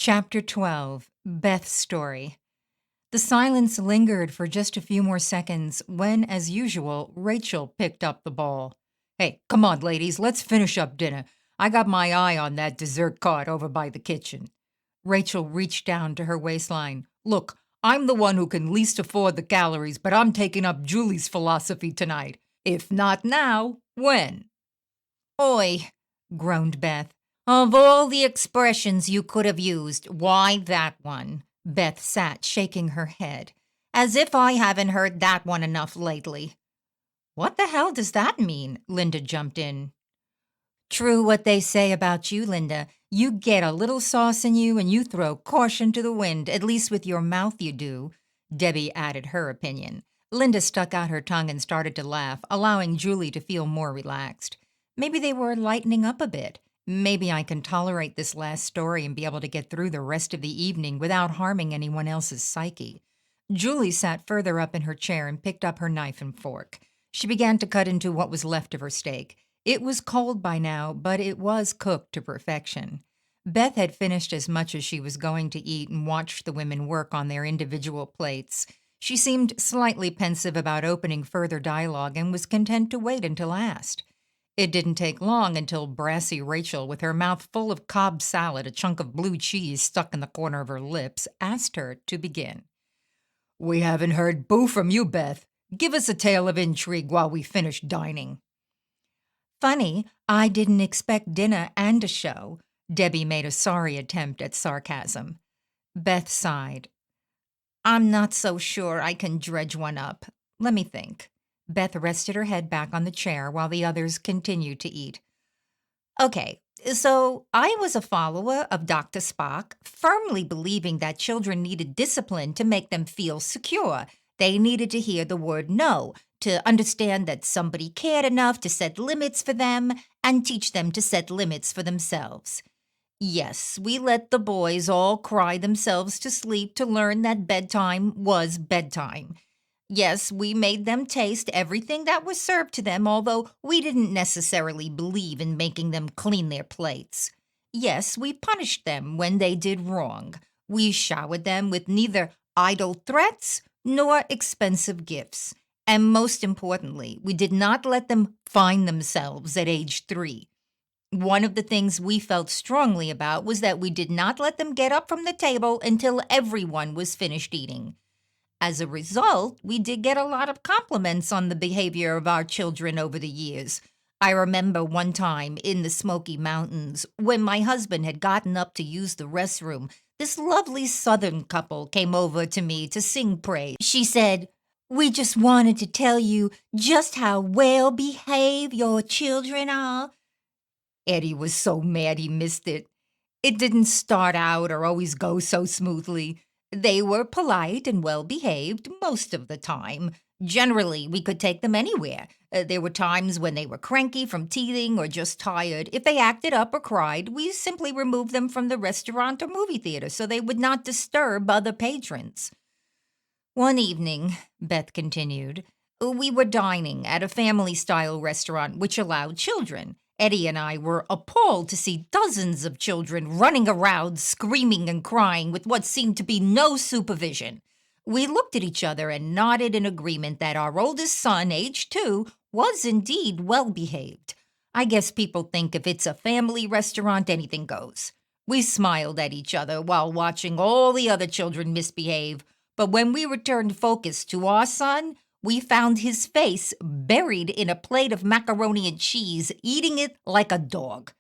Chapter 12, Beth's Story. The silence lingered for just a few more seconds when, as usual, Rachel picked up the ball. Hey, come on, ladies, let's finish up dinner. I got my eye on that dessert cart over by the kitchen. Rachel reached down to her waistline. Look, I'm the one who can least afford the calories, but I'm taking up Julie's philosophy tonight. If not now, when? Oi, groaned Beth. Of all the expressions you could have used, why that one? Beth sat shaking her head. As if I haven't heard that one enough lately. What the hell does that mean? Linda jumped in. True what they say about you, Linda. You get a little sauce in you and you throw caution to the wind, at least with your mouth you do. Debbie added her opinion. Linda stuck out her tongue and started to laugh, allowing Julie to feel more relaxed. Maybe they were lightening up a bit. Maybe I can tolerate this last story and be able to get through the rest of the evening without harming anyone else's psyche. Julie sat further up in her chair and picked up her knife and fork. She began to cut into what was left of her steak. It was cold by now, but it was cooked to perfection. Beth had finished as much as she was going to eat and watched the women work on their individual plates. She seemed slightly pensive about opening further dialogue and was content to wait until asked. It didn't take long until brassy Rachel, with her mouth full of Cobb salad, a chunk of blue cheese stuck in the corner of her lips, asked her to begin. We haven't heard boo from you, Beth. Give us a tale of intrigue while we finish dining. Funny, I didn't expect dinner and a show. Debbie made a sorry attempt at sarcasm. Beth sighed. I'm not so sure I can dredge one up. Let me think. Beth rested her head back on the chair while the others continued to eat. Okay, so I was a follower of Dr. Spock, firmly believing that children needed discipline to make them feel secure. They needed to hear the word no, to understand that somebody cared enough to set limits for them and teach them to set limits for themselves. Yes, we let the boys all cry themselves to sleep to learn that bedtime was bedtime. Yes, we made them taste everything that was served to them, although we didn't necessarily believe in making them clean their plates. Yes, we punished them when they did wrong. We showered them with neither idle threats nor expensive gifts. And most importantly, we did not let them find themselves at age 3. One of the things we felt strongly about was that we did not let them get up from the table until everyone was finished eating. As a result, we did get a lot of compliments on the behavior of our children over the years. I remember one time in the Smoky Mountains, when my husband had gotten up to use the restroom, this lovely Southern couple came over to me to sing praise. She said, "We just wanted to tell you just how well behaved your children are." Eddie was so mad he missed it. It didn't start out or always go so smoothly. They were polite and well-behaved most of the time. Generally, we could take them anywhere. There were times when they were cranky from teething or just tired. If they acted up or cried, we simply removed them from the restaurant or movie theater so they would not disturb other patrons. One evening, Beth continued, we were dining at a family-style restaurant which allowed children. Eddie and I were appalled to see dozens of children running around, screaming and crying with what seemed to be no supervision. We looked at each other and nodded in agreement that our oldest son, age 2, was indeed well-behaved. I guess people think if it's a family restaurant, anything goes. We smiled at each other while watching all the other children misbehave, but when we returned focus to our son, we found his face buried in a plate of macaroni and cheese, eating it like a dog.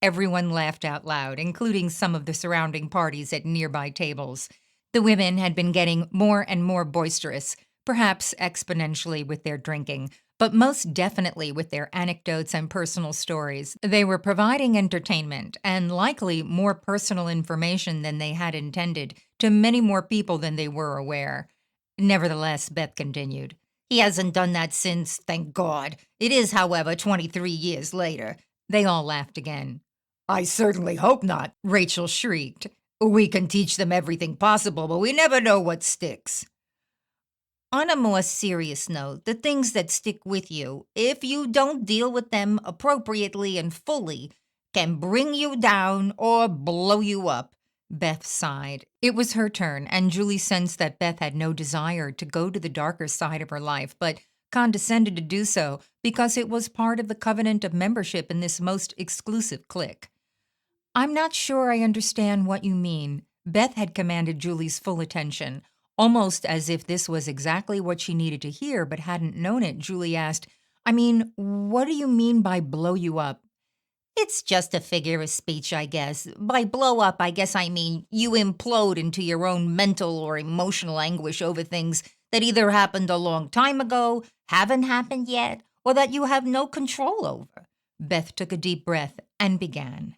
Everyone laughed out loud, including some of the surrounding parties at nearby tables. The women had been getting more and more boisterous, perhaps exponentially with their drinking, but most definitely with their anecdotes and personal stories. They were providing entertainment and likely more personal information than they had intended to many more people than they were aware. Nevertheless, Beth continued, he hasn't done that since, thank God. It is, however, 23 years later. They all laughed again. I certainly hope not, Rachel shrieked. We can teach them everything possible, but we never know what sticks. On a more serious note, the things that stick with you, if you don't deal with them appropriately and fully, can bring you down or blow you up. Beth sighed. It was her turn, and Julie sensed that Beth had no desire to go to the darker side of her life, but condescended to do so because it was part of the covenant of membership in this most exclusive clique. I'm not sure I understand what you mean. Beth had commanded Julie's full attention. Almost as if this was exactly what she needed to hear but hadn't known it, Julie asked, I mean, what do you mean by blow you up? It's just a figure of speech, I guess. By blow up, I guess I mean you implode into your own mental or emotional anguish over things that either happened a long time ago, haven't happened yet, or that you have no control over. Beth took a deep breath and began.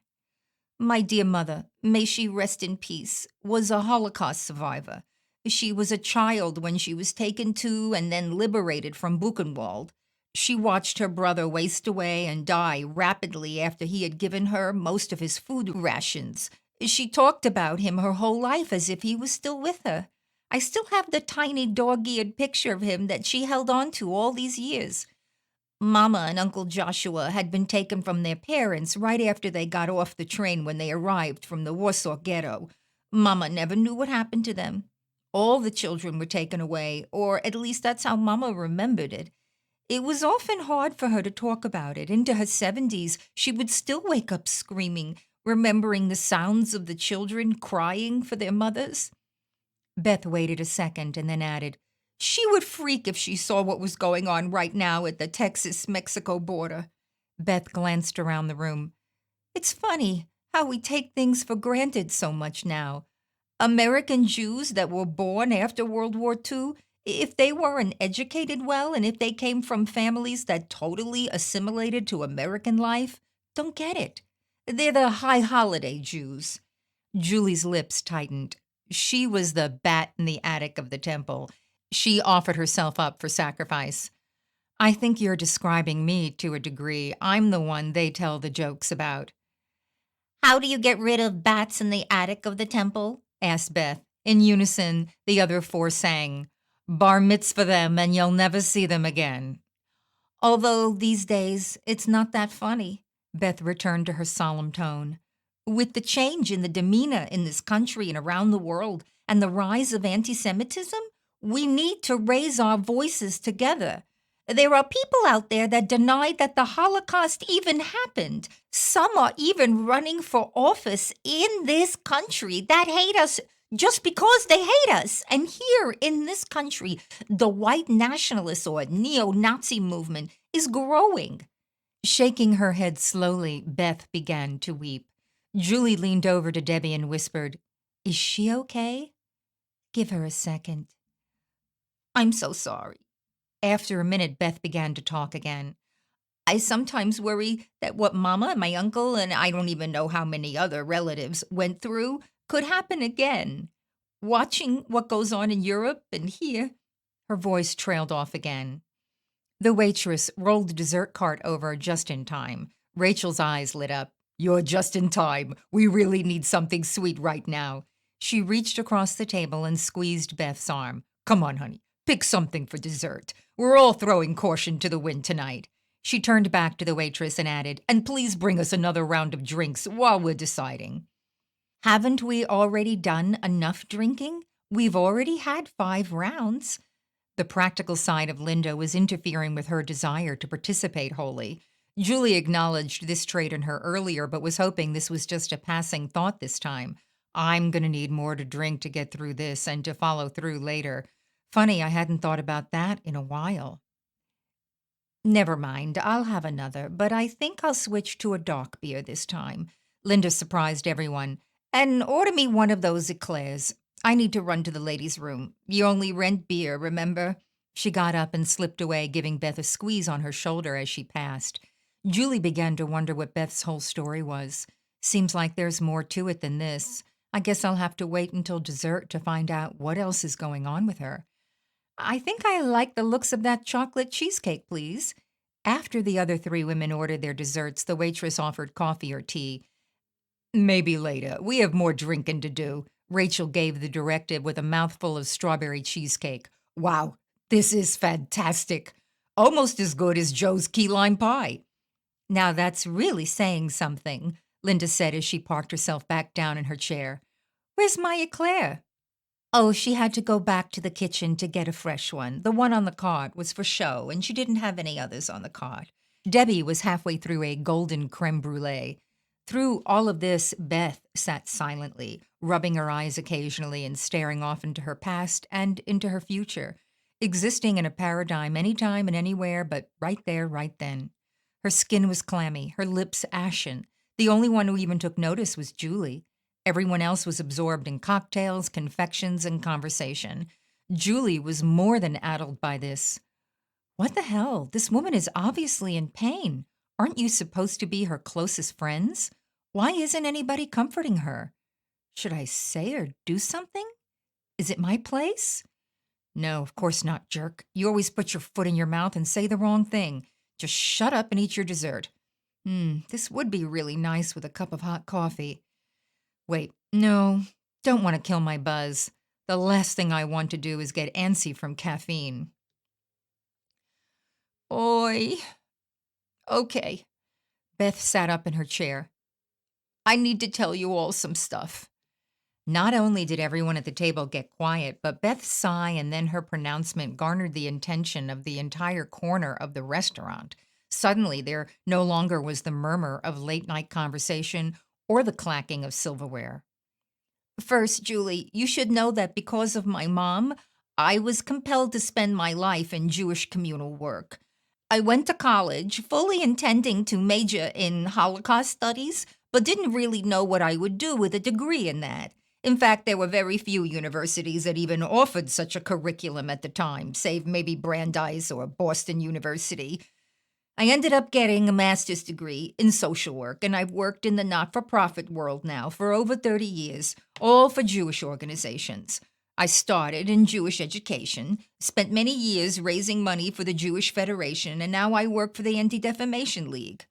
My dear mother, may she rest in peace, was a Holocaust survivor. She was a child when she was taken to and then liberated from Buchenwald. She watched her brother waste away and die rapidly after he had given her most of his food rations. She talked about him her whole life as if he was still with her. I still have the tiny dog-eared picture of him that she held on to all these years. Mama and Uncle Joshua had been taken from their parents right after they got off the train when they arrived from the Warsaw Ghetto. Mama never knew what happened to them. All the children were taken away, or at least that's how Mama remembered it. It was often hard for her to talk about it. Into her 70s, she would still wake up screaming, remembering the sounds of the children crying for their mothers. Beth waited a second and then added, She would freak if she saw what was going on right now at the Texas-Mexico border. Beth glanced around the room. It's funny how we take things for granted so much now. American Jews that were born after World War II, if they weren't educated well and if they came from families that totally assimilated to American life, don't get it. They're the high holiday Jews. Julie's lips tightened. She was the bat in the attic of the temple. She offered herself up for sacrifice. I think you're describing me to a degree. I'm the one they tell the jokes about. How do you get rid of bats in the attic of the temple? Asked Beth. In unison, the other four sang, Bar mitzvah them and you'll never see them again. Although these days, it's not that funny, Beth returned to her solemn tone. With the change in the demeanor in this country and around the world and the rise of anti-Semitism, we need to raise our voices together. There are people out there that deny that the Holocaust even happened. Some are even running for office in this country that hate us just because they hate us. And here in this country, the white nationalist or neo-Nazi movement is growing. Shaking her head slowly, Beth began to weep. Julie leaned over to Debbie and whispered, Is she okay? Give her a second. I'm so sorry. After a minute, Beth began to talk again. I sometimes worry that what Mama and my uncle and I don't even know how many other relatives went through could happen again. Watching what goes on in Europe and here, her voice trailed off again. The waitress rolled the dessert cart over just in time. Rachel's eyes lit up. You're just in time. We really need something sweet right now. She reached across the table and squeezed Beth's arm. Come on, honey. Pick something for dessert. We're all throwing caution to the wind tonight. She turned back to the waitress and added, And please bring us another round of drinks while we're deciding. Haven't we already done enough drinking? We've already had 5 rounds. The practical side of Linda was interfering with her desire to participate wholly. Julie acknowledged this trait in her earlier, but was hoping this was just a passing thought this time. I'm going to need more to drink to get through this and to follow through later. Funny, I hadn't thought about that in a while. Never mind, I'll have another, but I think I'll switch to a dark beer this time. Linda surprised everyone. And order me one of those eclairs. I need to run to the ladies' room. You only rent beer, remember? She got up and slipped away, giving Beth a squeeze on her shoulder as she passed. Julie began to wonder what Beth's whole story was. Seems like there's more to it than this. I guess I'll have to wait until dessert to find out what else is going on with her. I think I like the looks of that chocolate cheesecake, please. After the other 3 women ordered their desserts, the waitress offered coffee or tea. Maybe later. We have more drinking to do. Rachel gave the directive with a mouthful of strawberry cheesecake. Wow, this is fantastic. Almost as good as Joe's key lime pie. Now that's really saying something, Linda said as she parked herself back down in her chair. Where's my eclair? Oh, she had to go back to the kitchen to get a fresh one. The one on the card was for show, and she didn't have any others on the card. Debbie was halfway through a golden creme brulee. Through all of this, Beth sat silently, rubbing her eyes occasionally and staring off into her past and into her future, existing in a paradigm anytime and anywhere, but right there, right then. Her skin was clammy, her lips ashen. The only one who even took notice was Julie. Everyone else was absorbed in cocktails, confections, and conversation. Julie was more than addled by this. What the hell? This woman is obviously in pain. Aren't you supposed to be her closest friends? Why isn't anybody comforting her? Should I say or do something? Is it my place? No, of course not, jerk. You always put your foot in your mouth and say the wrong thing. Just shut up and eat your dessert. This would be really nice with a cup of hot coffee. Wait, no, don't want to kill my buzz. The last thing I want to do is get antsy from caffeine. Oi. Okay. Beth sat up in her chair. I need to tell you all some stuff. Not only did everyone at the table get quiet, but Beth's sigh and then her pronouncement garnered the attention of the entire corner of the restaurant. Suddenly, there no longer was the murmur of late night conversation or the clacking of silverware. First, Julie, you should know that because of my mom, I was compelled to spend my life in Jewish communal work. I went to college fully intending to major in Holocaust studies, but didn't really know what I would do with a degree in that. In fact, there were very few universities that even offered such a curriculum at the time, save maybe Brandeis or Boston University. I ended up getting a master's degree in social work, and I've worked in the not-for-profit world now for over 30 years, all for Jewish organizations. I started in Jewish education, spent many years raising money for the Jewish Federation, and now I work for the Anti-Defamation League.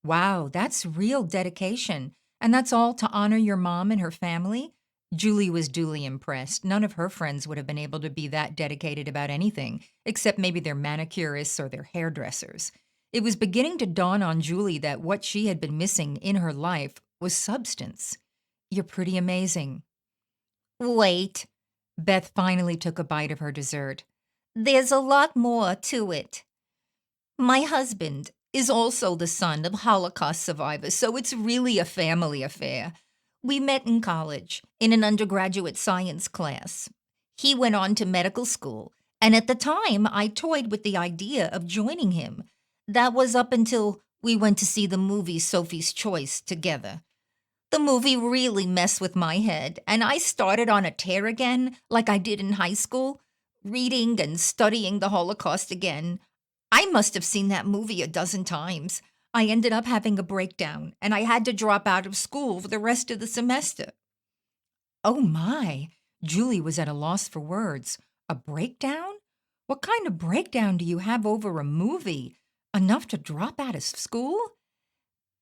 Wow, that's real dedication. And that's all to honor your mom and her family? Julie was duly impressed. None of her friends would have been able to be that dedicated about anything, except maybe their manicurists or their hairdressers. It was beginning to dawn on Julie that what she had been missing in her life was substance. You're pretty amazing. Wait. Beth finally took a bite of her dessert. There's a lot more to it. My husband is also the son of Holocaust survivors, so it's really a family affair. We met in college, in an undergraduate science class. He went on to medical school, and at the time, I toyed with the idea of joining him. That was up until we went to see the movie Sophie's Choice together. The movie really messed with my head, and I started on a tear again, like I did in high school, reading and studying the Holocaust again. I must have seen that movie a dozen times. I ended up having a breakdown, and I had to drop out of school for the rest of the semester. Oh my! Julie was at a loss for words. A breakdown? What kind of breakdown do you have over a movie? Enough to drop out of school?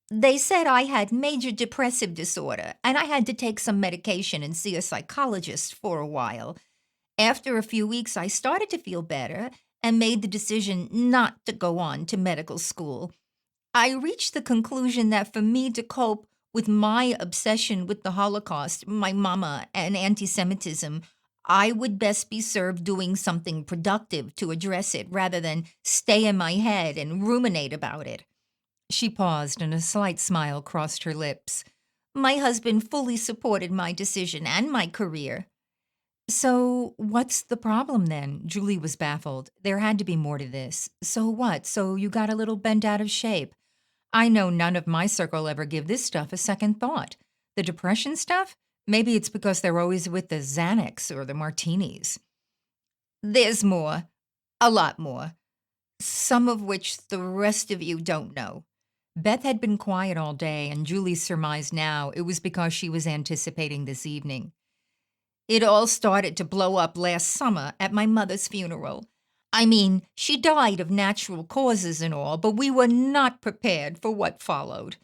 They said I had major depressive disorder, and I had to take some medication and see a psychologist for a while. After a few weeks, I started to feel better and made the decision not to go on to medical school. I reached the conclusion that for me to cope with my obsession with the Holocaust, my mama, and anti Semitism, I would best be served doing something productive to address it rather than stay in my head and ruminate about it. She paused, and a slight smile crossed her lips. My husband fully supported my decision and my career. So, what's the problem then? Julie was baffled. There had to be more to this. So what? So you got a little bent out of shape. I know none of my circle ever give this stuff a second thought. The depression stuff? Maybe it's because they're always with the Xanax or the martinis. There's more. A lot more. Some of which the rest of you don't know. Beth had been quiet all day, and Julie surmised now it was because she was anticipating this evening. It all started to blow up last summer at my mother's funeral. I mean, she died of natural causes and all, but we were not prepared for what followed.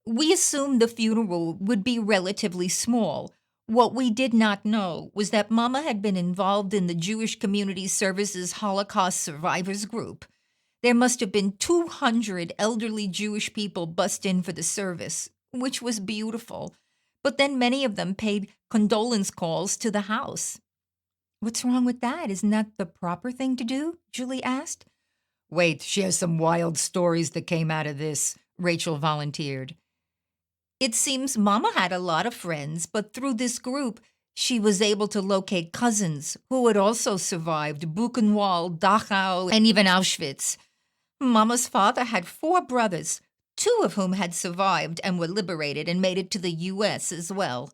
We assumed the funeral would be relatively small. What we did not know was that Mama had been involved in the Jewish Community Services Holocaust Survivors Group. There must have been 200 elderly Jewish people bussed in for the service, which was beautiful. but then many of them paid condolence calls to the house. What's wrong with that? Isn't that the proper thing to do? Julie asked. Wait, she has some wild stories that came out of this, Rachel volunteered. It seems Mama had a lot of friends, but through this group, she was able to locate cousins who had also survived Buchenwald, Dachau, and even Auschwitz. Mama's father had 4 brothers, 2 of whom had survived and were liberated and made it to the U.S. as well.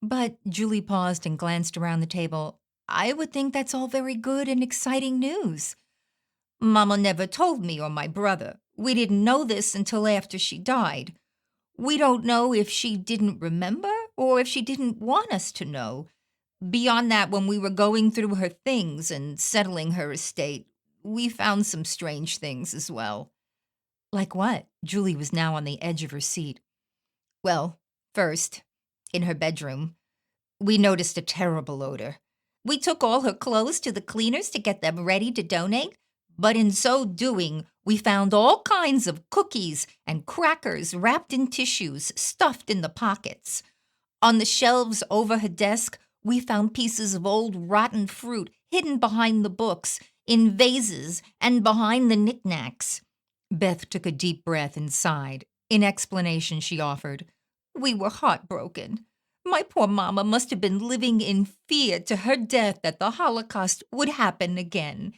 But Julie paused and glanced around the table. I would think that's all very good and exciting news. Mama never told me or my brother. We didn't know this until after she died. We don't know if she didn't remember or if she didn't want us to know. Beyond that, when we were going through her things and settling her estate, we found some strange things as well. Like what? Julie was now on the edge of her seat. Well, first, in her bedroom, we noticed a terrible odor. We took all her clothes to the cleaners to get them ready to donate, but in so doing, we found all kinds of cookies and crackers wrapped in tissues, stuffed in the pockets. On the shelves over her desk, we found pieces of old rotten fruit hidden behind the books, in vases, and behind the knickknacks. Beth took a deep breath and sighed. In explanation, she offered, We were heartbroken. My poor mama must have been living in fear to her death that the Holocaust would happen again.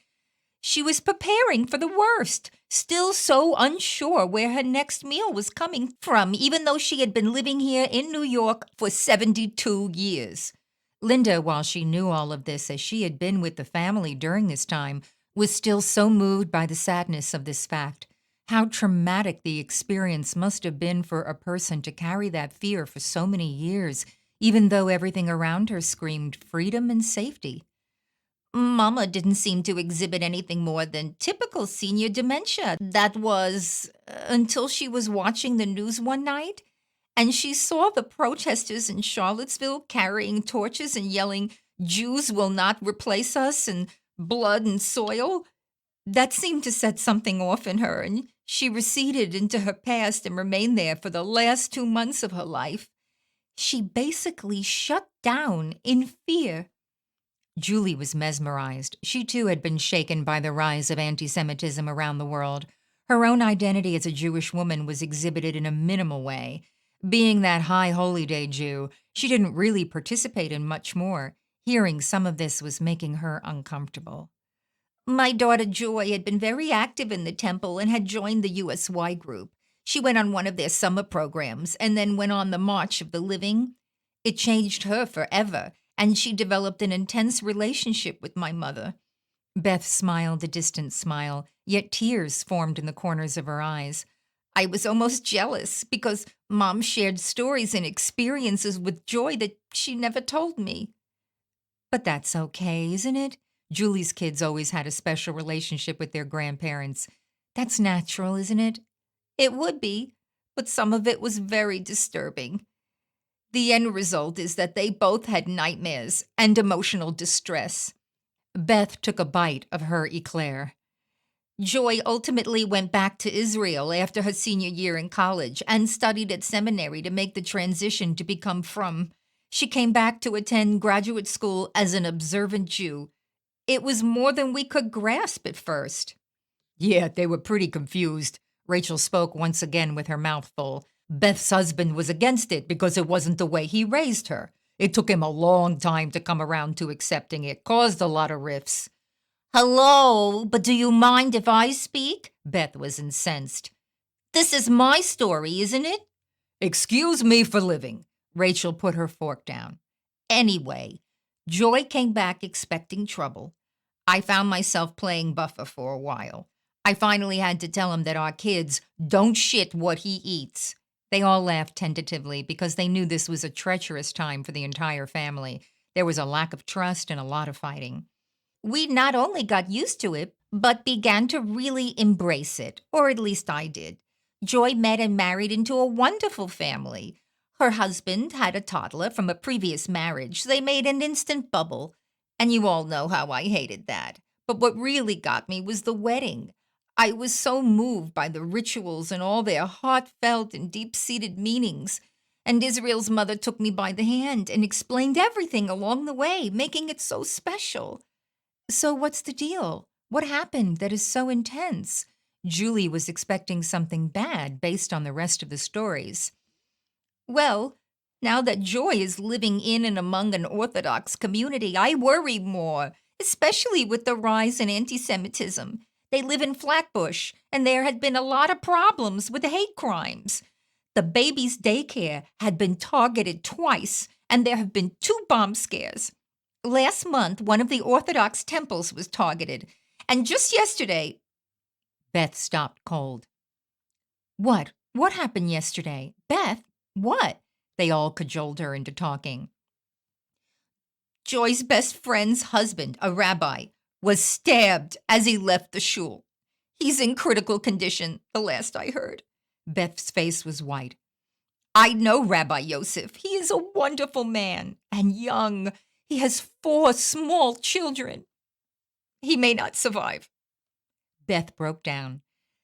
She was preparing for the worst, still so unsure where her next meal was coming from, even though she had been living here in New York for 72 years. Linda, while she knew all of this as she had been with the family during this time, was still so moved by the sadness of this fact. How traumatic the experience must have been for a person to carry that fear for so many years, even though everything around her screamed freedom and safety. Mama didn't seem to exhibit anything more than typical senior dementia. That was until she was watching the news one night and she saw the protesters in Charlottesville carrying torches and yelling, Jews will not replace us, and blood and soil. That seemed to set something off in her, and she receded into her past and remained there for the last 2 months of her life. She basically shut down in fear. Julie was mesmerized. She too had been shaken by the rise of anti-Semitism around the world. Her own identity as a Jewish woman was exhibited in a minimal way. Being that high holy day Jew, she didn't really participate in much more. Hearing some of this was making her uncomfortable. My daughter Joy had been very active in the temple and had joined the USY group. She went on one of their summer programs and then went on the March of the Living. It changed her forever, and she developed an intense relationship with my mother. Beth smiled a distant smile, yet tears formed in the corners of her eyes. I was almost jealous because Mom shared stories and experiences with Joy that she never told me. But that's okay, isn't it? Julie's kids always had a special relationship with their grandparents. That's natural, isn't it? It would be, but some of it was very disturbing. The end result is that they both had nightmares and emotional distress. Beth took a bite of her eclair. Joy ultimately went back to Israel after her senior year in college and studied at seminary to make the transition to become frum. She came back to attend graduate school as an observant Jew. It was more than we could grasp at first. Yeah, they were pretty confused. Rachel spoke once again with her mouth full. Beth's husband was against it because it wasn't the way he raised her. It took him a long time to come around to accepting it, caused a lot of rifts. Hello, but do you mind if I speak? Beth was incensed. This is my story, isn't it? Excuse me for living. Rachel put her fork down. Anyway, Joy came back expecting trouble. I found myself playing buffer for a while. I finally had to tell him that our kids don't shit what he eats. They all laughed tentatively because they knew this was a treacherous time for the entire family. There was a lack of trust and a lot of fighting. We not only got used to it, but began to really embrace it, or at least I did. Joy met and married into a wonderful family. Her husband had a toddler from a previous marriage. They made an instant bubble, and you all know how I hated that. But what really got me was the wedding. I was so moved by the rituals and all their heartfelt and deep-seated meanings. And Israel's mother took me by the hand and explained everything along the way, making it so special. So what's the deal? What happened that is so intense? Julie was expecting something bad based on the rest of the stories. Well, now that Joy is living in and among an Orthodox community, I worry more, especially with the rise in anti-Semitism. They live in Flatbush, and there had been a lot of problems with hate crimes. The baby's daycare had been targeted twice, and there have been 2 bomb scares. Last month, one of the Orthodox temples was targeted, and just yesterday, Beth stopped cold. What? What happened yesterday? Beth, what? They all cajoled her into talking. Joy's best friend's husband, a rabbi, was stabbed as he left the shul. He's in critical condition, the last I heard. Beth's face was white. I know Rabbi Yosef. He is a wonderful man and young. He has 4 small children. He may not survive. Beth broke down.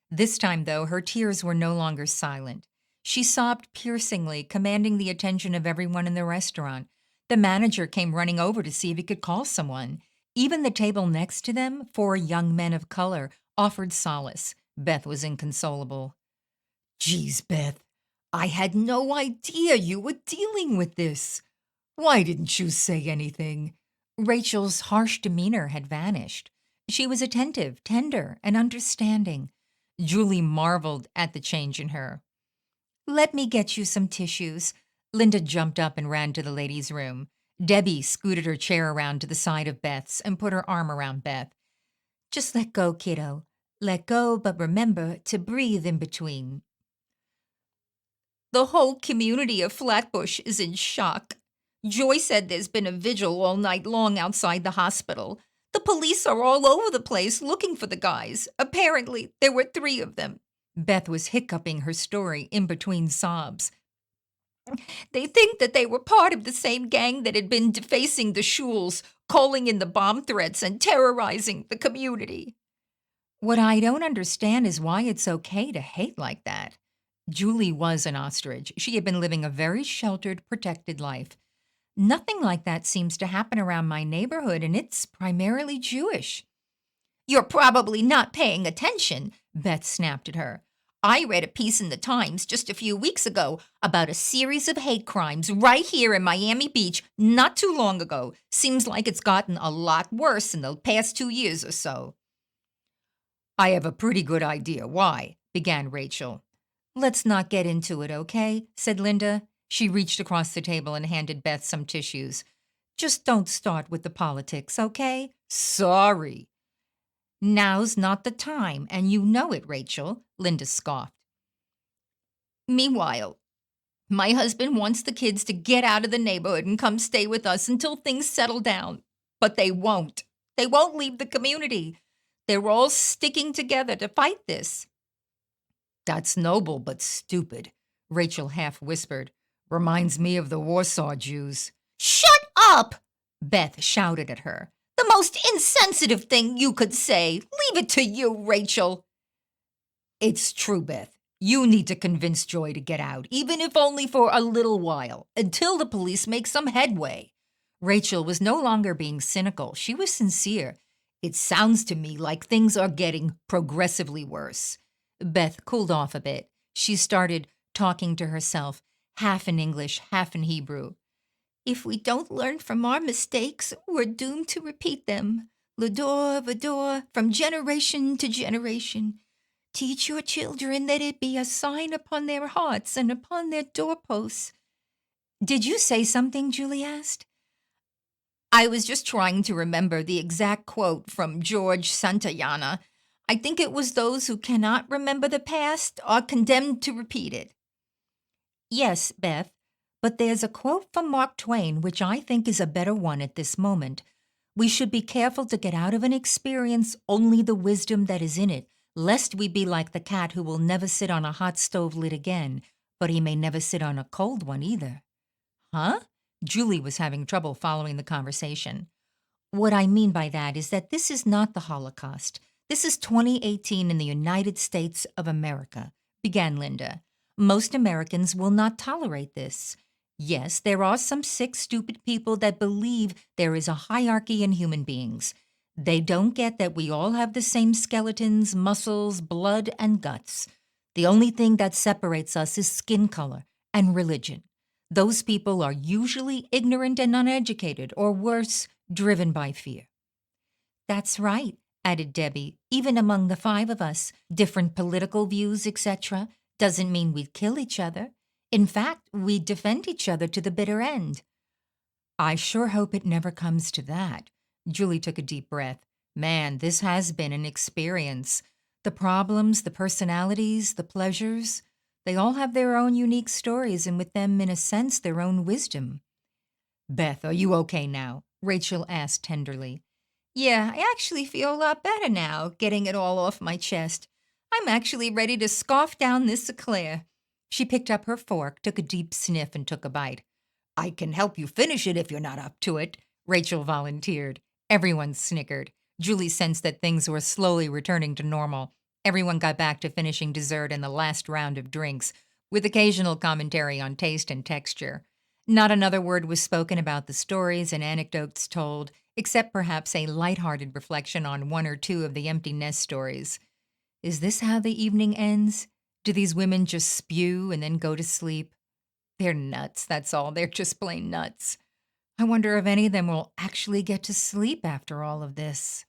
This time, though, her tears were no longer silent. She sobbed piercingly, commanding the attention of everyone in the restaurant. The manager came running over to see if he could call someone. Even the table next to them, 4 young men of color, offered solace. Beth was inconsolable. Geez, Beth, I had no idea you were dealing with this. Why didn't you say anything? Rachel's harsh demeanor had vanished. She was attentive, tender, and understanding. Julie marveled at the change in her. Let me get you some tissues. Linda jumped up and ran to the ladies' room. Debbie scooted her chair around to the side of Beth's and put her arm around Beth. Just let go, kiddo. Let go, but remember to breathe in between. The whole community of Flatbush is in shock. Joy said there's been a vigil all night long outside the hospital. The police are all over the place looking for the guys. Apparently, there were 3 of them. Beth was hiccuping her story in between sobs. They think that they were part of the same gang that had been defacing the shuls, calling in the bomb threats, and terrorizing the community. What I don't understand is why it's okay to hate like that. Julie was an ostrich. She had been living a very sheltered, protected life. Nothing like that seems to happen around my neighborhood, and it's primarily Jewish. You're probably not paying attention, Beth snapped at her. I read a piece in the Times just a few weeks ago about a series of hate crimes right here in Miami Beach not too long ago. Seems like it's gotten a lot worse in the past 2 years or so. I have a pretty good idea why, began Rachel. Let's not get into it, okay? Said Linda. She reached across the table and handed Beth some tissues. Just don't start with the politics, okay? Sorry. Now's not the time, and you know it, Rachel, Linda scoffed. Meanwhile, my husband wants the kids to get out of the neighborhood and come stay with us until things settle down. But they won't. They won't leave the community. They're all sticking together to fight this. That's noble but stupid, Rachel half whispered. Reminds me of the Warsaw Jews. Shut up! Beth shouted at her. The most insensitive thing you could say. Leave it to you, Rachel. It's true, Beth. You need to convince Joy to get out, even if only for a little while, until the police make some headway. Rachel was no longer being cynical. She was sincere. It sounds to me like things are getting progressively worse. Beth cooled off a bit. She started talking to herself, half in English, half in Hebrew. If we don't learn from our mistakes, we're doomed to repeat them. L'dor v'dor, from generation to generation. Teach your children that it be a sign upon their hearts and upon their doorposts. Did you say something? Julie asked. I was just trying to remember the exact quote from George Santayana. I think it was those who cannot remember the past are condemned to repeat it. Yes, Beth, but there's a quote from Mark Twain which I think is a better one at this moment. We should be careful to get out of an experience only the wisdom that is in it, lest we be like the cat who will never sit on a hot stove lid again, but he may never sit on a cold one either. Huh? Julie was having trouble following the conversation. What I mean by that is that this is not the Holocaust. This is 2018 in the United States of America, began Linda. Most Americans will not tolerate this. Yes, there are some sick, stupid people that believe there is a hierarchy in human beings. They don't get that we all have the same skeletons, muscles, blood, and guts. The only thing that separates us is skin color and religion. Those people are usually ignorant and uneducated, or worse, driven by fear. That's right, added Debbie. Even among the five of us, different political views, etc., doesn't mean we'd kill each other. In fact, we defend each other to the bitter end. I sure hope it never comes to that. Julie took a deep breath. Man, this has been an experience. The problems, the personalities, the pleasures, they all have their own unique stories and with them, in a sense, their own wisdom. Beth, are you okay now? Rachel asked tenderly. Yeah, I actually feel a lot better now, getting it all off my chest. I'm actually ready to scoff down this eclair. She picked up her fork, took a deep sniff, and took a bite. I can help you finish it if you're not up to it, Rachel volunteered. Everyone snickered. Julie sensed that things were slowly returning to normal. Everyone got back to finishing dessert and the last round of drinks, with occasional commentary on taste and texture. Not another word was spoken about the stories and anecdotes told, except perhaps a light-hearted reflection on one or two of the empty nest stories. Is this how the evening ends? Do these women just spew and then go to sleep? They're nuts, that's all. They're just plain nuts. I wonder if any of them will actually get to sleep after all of this.